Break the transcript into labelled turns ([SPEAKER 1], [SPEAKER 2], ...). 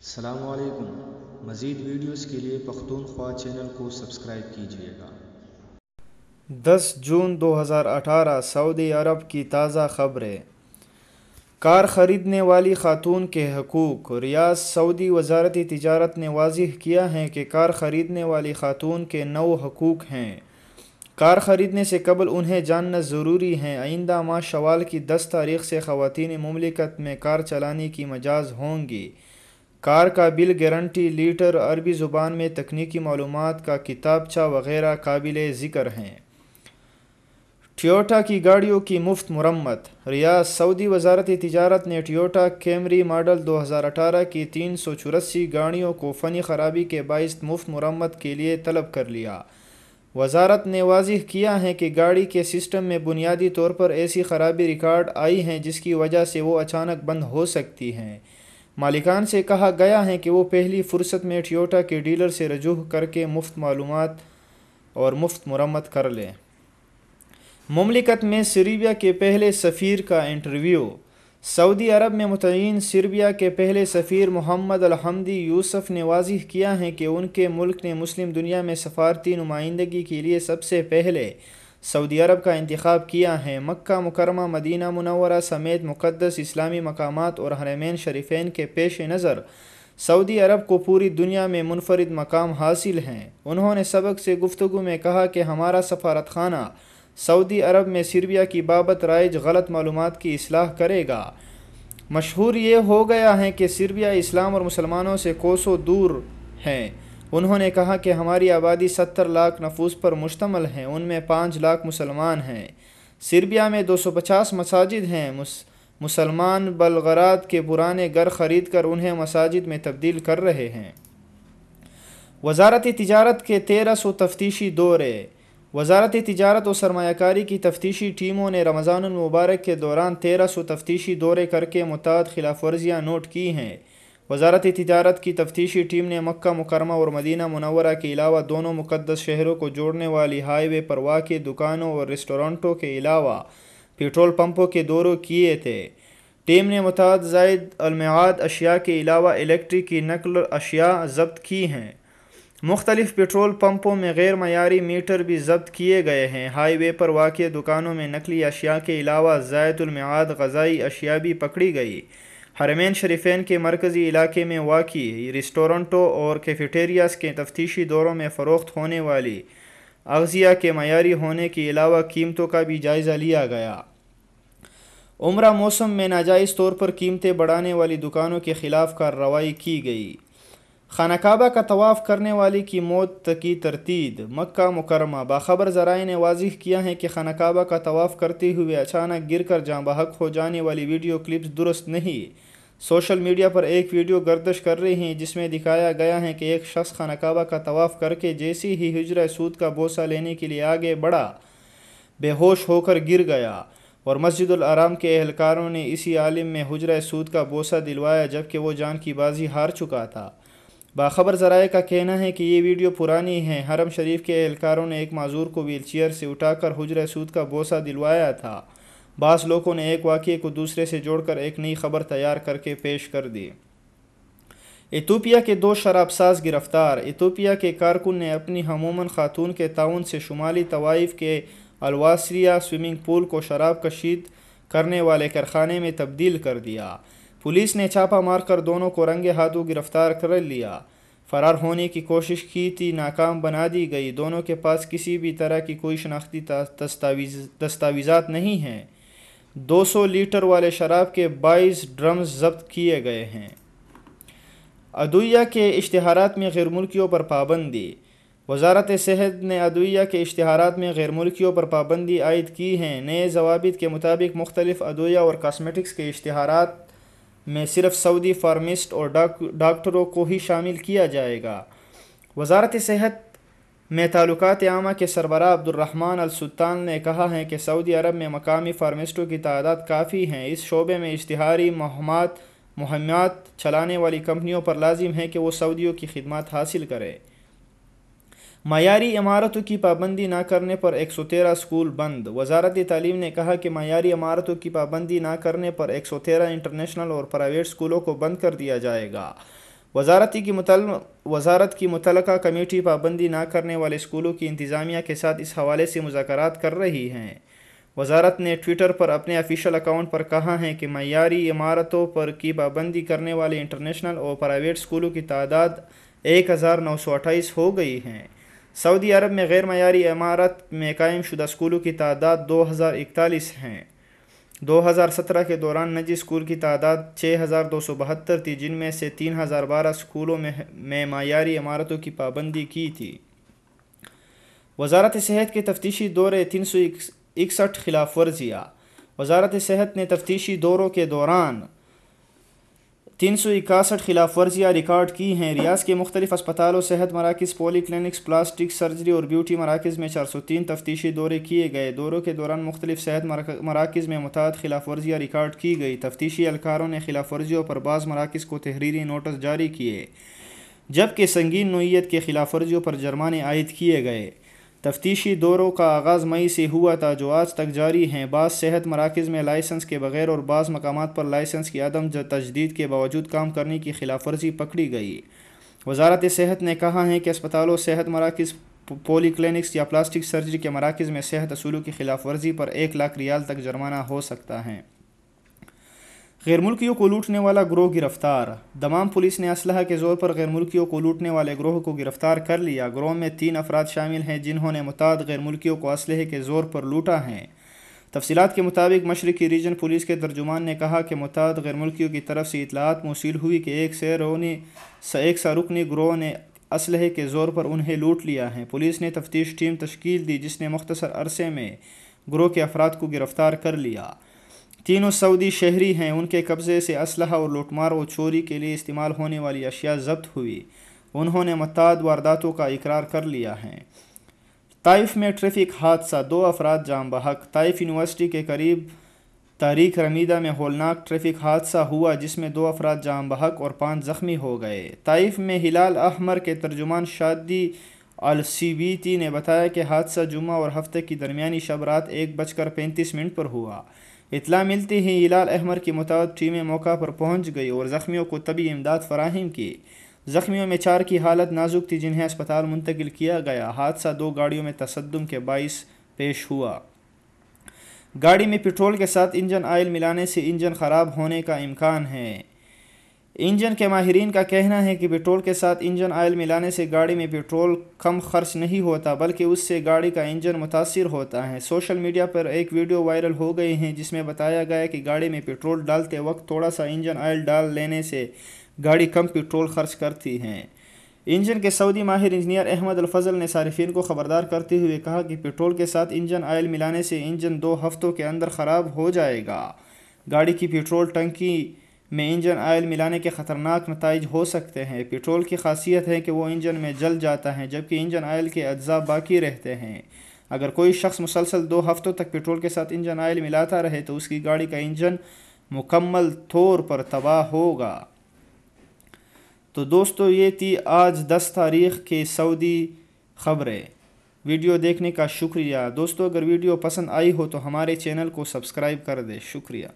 [SPEAKER 1] السلام علیکم۔ مزید ویڈیوز کے لیے پختونخوا چینل کو سبسکرائب کیجیے گا۔
[SPEAKER 2] 10 جون 2018 سعودی عرب کی تازہ خبریں۔ کار خریدنے والی خاتون کے حقوق۔ ریاض سعودی وزارت تجارت نے واضح کیا ہے کہ کار خریدنے والی خاتون کے 9 حقوق ہیں۔ کار خریدنے سے قبل انہیں جاننا ضروری ہے۔ آئندہ ماہ شوال کی 10 تاریخ سے خواتین مملکت میں کار چلانے کی مجاز ہوں گی۔ کار کا بل، گارنٹی لیٹر، عربی زبان میں تکنیکی معلومات کا کتابچہ وغیرہ قابل ذکر ہیں۔ ٹویوٹا کی گاڑیوں کی مفت مرمت۔ ریاض سعودی وزارت تجارت نے ٹویوٹا کیمری ماڈل 2018 کی 384 گاڑیوں کو فنی خرابی کے باعث مفت مرمت کے لیے طلب کر لیا۔ وزارت نے واضح کیا ہے کہ گاڑی کے سسٹم میں بنیادی طور پر ایسی خرابی ریکارڈ آئی ہیں جس کی وجہ سے وہ اچانک بند ہو سکتی ہیں۔ مالکان سے کہا گیا ہے کہ وہ پہلی فرصت میں ٹویوٹا کے ڈیلر سے رجوع کر کے مفت معلومات اور مفت مرمت کر لیں۔ مملکت میں سربیا کے پہلے سفیر کا انٹرویو۔ سعودی عرب میں متعین سربیا کے پہلے سفیر محمد الحمدی یوسف نے واضح کیا ہے کہ ان کے ملک نے مسلم دنیا میں سفارتی نمائندگی کے لیے سب سے پہلے سعودی عرب کا انتخاب کیا ہے۔ مکہ مکرمہ، مدینہ منورہ سمیت مقدس اسلامی مقامات اور حرمین شریفین کے پیش نظر سعودی عرب کو پوری دنیا میں منفرد مقام حاصل ہے۔ انہوں نے سبق سے گفتگو میں کہا کہ ہمارا سفارت خانہ سعودی عرب میں سربیا کی بابت رائج غلط معلومات کی اصلاح کرے گا۔ مشہور یہ ہو گیا ہے کہ سربیا اسلام اور مسلمانوں سے کوسوں دور ہے۔ انہوں نے کہا کہ ہماری آبادی 70 لاکھ نفوس پر مشتمل ہے، ان میں 5 لاکھ مسلمان ہیں۔ سربیا میں 250 مساجد ہیں۔ مسلمان بلغراد کے پرانے گھر خرید کر انہیں مساجد میں تبدیل کر رہے ہیں۔ وزارت تجارت کے 1300 تفتیشی دورے۔ وزارت تجارت و سرمایہ کاری کی تفتیشی ٹیموں نے رمضان المبارک کے دوران 1300 تفتیشی دورے کر کے متعدد خلاف ورزیاں نوٹ کی ہیں۔ وزارت تجارت کی تفتیشی ٹیم نے مکہ مکرمہ اور مدینہ منورہ کے علاوہ دونوں مقدس شہروں کو جوڑنے والی ہائی وے پر واقع دکانوں اور ریسٹورانٹوں کے علاوہ پیٹرول پمپوں کے دورے کیے تھے۔ ٹیم نے متعدد زائد المیعاد اشیاء کے علاوہ الیکٹرک کی نقل اشیاء ضبط کی ہیں۔ مختلف پیٹرول پمپوں میں غیر معیاری میٹر بھی ضبط کیے گئے ہیں۔ ہائی وے پر واقع دکانوں میں نقلی اشیاء کے علاوہ زائد المیعاد غذائی اشیاء بھی پکڑی گئی۔ حرمین شریفین کے مرکزی علاقے میں واقع ریسٹورانٹوں اور کیفیٹیریاز کے تفتیشی دوروں میں فروخت ہونے والی اغذیہ کے معیاری ہونے کے علاوہ قیمتوں کا بھی جائزہ لیا گیا۔ عمرہ موسم میں ناجائز طور پر قیمتیں بڑھانے والی دکانوں کے خلاف کارروائی کی گئی۔ خانہ کعبہ کا طواف کرنے والی کی موت کی تردید۔ مکہ مکرمہ۔ باخبر ذرائع نے واضح کیا ہے کہ خانہ کعبہ کا طواف کرتے ہوئے اچانک گر کر جاں بحق ہو جانے والی ویڈیو کلپس درست نہیں۔ سوشل میڈیا پر ایک ویڈیو گردش کر رہی ہے جس میں دکھایا گیا ہے کہ ایک شخص خانہ کعبہ کا طواف کر کے جیسے ہی حجرہ اسود کا بوسہ لینے کے لیے آگے بڑھا، بے ہوش ہو کر گر گیا اور مسجد الحرام کے اہلکاروں نے اسی عالم میں حجرہ اسود کا بوسہ دلوایا جبکہ وہ جان کی بازی ہار چکا تھا۔ باخبر ذرائع کا کہنا ہے کہ یہ ویڈیو پرانی ہے۔ حرم شریف کے اہلکاروں نے ایک معذور کو ویل چیئر سے اٹھا کر حجرہ اسود کا بوسہ دلوایا تھا۔ بعض لوگوں نے ایک واقعے کو دوسرے سے جوڑ کر ایک نئی خبر تیار کر کے پیش کر دی۔ ایتھوپیا کے 2 شراب ساز گرفتار۔ ایتھوپیا کے کارکن نے اپنی ہمومن خاتون کے تعاون سے شمالی طوائف کے الواسریہ سوئمنگ پول کو شراب کشید کرنے والے کارخانے میں تبدیل کر دیا۔ پولیس نے چھاپہ مار کر دونوں کو رنگے ہاتھوں گرفتار کر لیا۔ فرار ہونے کی کوشش کی تھی، ناکام بنا دی گئی۔ دونوں کے پاس کسی بھی طرح کی کوئی شناختی دستاویزات نہیں ہیں۔ 200 لیٹر والے شراب کے 22 ڈرمز ضبط کیے گئے ہیں۔ ادویہ کے اشتہارات میں غیر ملکیوں پر پابندی۔ وزارت صحت نے ادویہ کے اشتہارات میں غیر ملکیوں پر پابندی عائد کی ہے۔ نئے ضوابط کے مطابق مختلف ادویہ اور کاسمیٹکس کے اشتہارات میں صرف سعودی فارماسسٹ اور ڈاکٹروں کو ہی شامل کیا جائے گا۔ وزارت صحت میں تعلقات عامہ کے سربراہ عبدالرحمن السلطان نے کہا ہے کہ سعودی عرب میں مقامی فارماسسٹوں کی تعداد کافی ہے۔ اس شعبے میں اشتہاری مہمات چلانے والی کمپنیوں پر لازم ہے کہ وہ سعودیوں کی خدمات حاصل کرے۔ معیاری عمارتوں کی پابندی نہ کرنے پر 113 اسکول بند۔ وزارت تعلیم نے کہا کہ معیاری عمارتوں کی پابندی نہ کرنے پر 113 انٹرنیشنل اور پرائیویٹ اسکولوں کو بند کر دیا جائے گا۔ وزارت کی متعلقہ کمیٹی پابندی نہ کرنے والے اسکولوں کی انتظامیہ کے ساتھ اس حوالے سے مذاکرات کر رہی ہے۔ وزارت نے ٹویٹر پر اپنے آفیشیل اکاؤنٹ پر کہا ہے کہ معیاری عمارتوں پر کی پابندی کرنے والے انٹرنیشنل اور پرائیویٹ اسکولوں کی تعداد 1928 ہو گئی ہے۔ سعودی عرب میں غیر معیاری عمارت میں قائم شدہ اسکولوں کی تعداد 2041 ہیں۔ 2017 کے دوران نجی اسکول کی تعداد 6272 تھی، جن میں سے 3012 اسکولوں میں معیاری عمارتوں کی پابندی کی تھی۔ وزارت صحت کے تفتیشی دورے 361 خلاف ورزیاں۔ وزارت صحت نے تفتیشی دوروں کے دوران 361 خلاف ورزیاں ریکارڈ کی ہیں۔ ریاض کے مختلف اسپتالوں، صحت مراکز، پولی کلینکس، پلاسٹک سرجری اور بیوٹی مراکز میں 403 تفتیشی دورے کیے گئے۔ دوروں کے دوران مختلف صحت مراکز میں متعدد خلاف ورزیاں ریکارڈ کی گئی۔ تفتیشی اہلکاروں نے خلاف ورزیوں پر بعض مراکز کو تحریری نوٹس جاری کیے، جبکہ سنگین نوعیت کے خلاف ورزیوں پر جرمانے عائد کیے گئے۔ تفتیشی دوروں کا آغاز مئی سے ہوا تھا، جو آج تک جاری ہیں۔ بعض صحت مراکز میں لائسنس کے بغیر اور بعض مقامات پر لائسنس کی عدم تجدید کے باوجود کام کرنے کی خلاف ورزی پکڑی گئی۔ وزارت صحت نے کہا ہے کہ اسپتالوں، صحت مراکز، پولی کلینکس یا پلاسٹک سرجری کے مراکز میں صحت اصولوں کی خلاف ورزی پر 1 لاکھ ریال تک جرمانہ ہو سکتا ہے۔ غیر ملکیوں کو لوٹنے والا گروہ گرفتار۔ دمام پولیس نے اسلحہ کے زور پر غیر ملکیوں کو لوٹنے والے گروہ کو گرفتار کر لیا۔ گروہ میں 3 افراد شامل ہیں، جنہوں نے متعدد غیر ملکیوں کو اسلحے کے زور پر لوٹا ہے۔ تفصیلات کے مطابق مشرقی ریجن پولیس کے ترجمان نے کہا کہ متعدد غیر ملکیوں کی طرف سے اطلاعات موصول ہوئی کہ ایک سہ رکنی گروہ نے اسلحے کے زور پر انہیں لوٹ لیا ہے۔ پولیس نے تفتیش ٹیم تشکیل دی، جس نے مختصر عرصے میں گروہ کے افراد کو گرفتار کر لیا۔ تینوں سعودی شہری ہیں۔ ان کے قبضے سے اسلحہ اور لوٹ مار و چوری کے لیے استعمال ہونے والی اشیاء ضبط ہوئی۔ انہوں نے متعدد وارداتوں کا اقرار کر لیا ہے۔ طائف میں ٹریفک حادثہ، 2 افراد جاں بحق۔ طائف یونیورسٹی کے قریب طریق رمیدہ میں ہولناک ٹریفک حادثہ ہوا، جس میں 2 افراد جاں بحق اور 5 زخمی ہو گئے۔ طائف میں ہلال احمر کے ترجمان شادی السیبیتی نے بتایا کہ حادثہ جمعہ اور ہفتے کی درمیانی شب رات 1:35 پر ہوا۔ اطلاع ملتے ہی ہلال احمر کی متعدد ٹیمیں موقع پر پہنچ گئی اور زخمیوں کو طبی امداد فراہم کی۔ زخمیوں میں 4 کی حالت نازک تھی، جنہیں اسپتال منتقل کیا گیا۔ حادثہ 2 گاڑیوں میں تصادم کے باعث پیش ہوا۔ گاڑی میں پٹرول کے ساتھ انجن آئل ملانے سے انجن خراب ہونے کا امکان ہے۔ انجن کے ماہرین کا کہنا ہے کہ پٹرول کے ساتھ انجن آئل ملانے سے گاڑی میں پٹرول کم خرچ نہیں ہوتا، بلکہ اس سے گاڑی کا انجن متاثر ہوتا ہے۔ سوشل میڈیا پر ایک ویڈیو وائرل ہو گئی ہے، جس میں بتایا گیا کہ گاڑی میں پٹرول ڈالتے وقت تھوڑا سا انجن آئل ڈال لینے سے گاڑی کم پٹرول خرچ کرتی ہے۔ انجن کے سعودی ماہر انجینئر احمد الفضل نے صارفین کو خبردار کرتے ہوئے کہا کہ پٹرول کے ساتھ انجن آئل ملانے سے انجن 2 ہفتوں کے اندر خراب ہو جائے گا۔ گاڑی کی پٹرول ٹنکی میں انجن آئل ملانے کے خطرناک نتائج ہو سکتے ہیں۔ پٹرول کی خاصیت ہے کہ وہ انجن میں جل جاتا ہے، جبکہ انجن آئل کے اجزاء باقی رہتے ہیں۔ اگر کوئی شخص مسلسل 2 ہفتوں تک پٹرول کے ساتھ انجن آئل ملاتا رہے تو اس کی گاڑی کا انجن مکمل طور پر تباہ ہوگا۔ تو دوستو، یہ تھی آج 10 تاریخ کے سعودی خبریں۔ ویڈیو دیکھنے کا شکریہ۔ دوستو، اگر ویڈیو پسند آئی ہو تو ہمارے چینل کو سبسکرائب کر دیں۔ شکریہ۔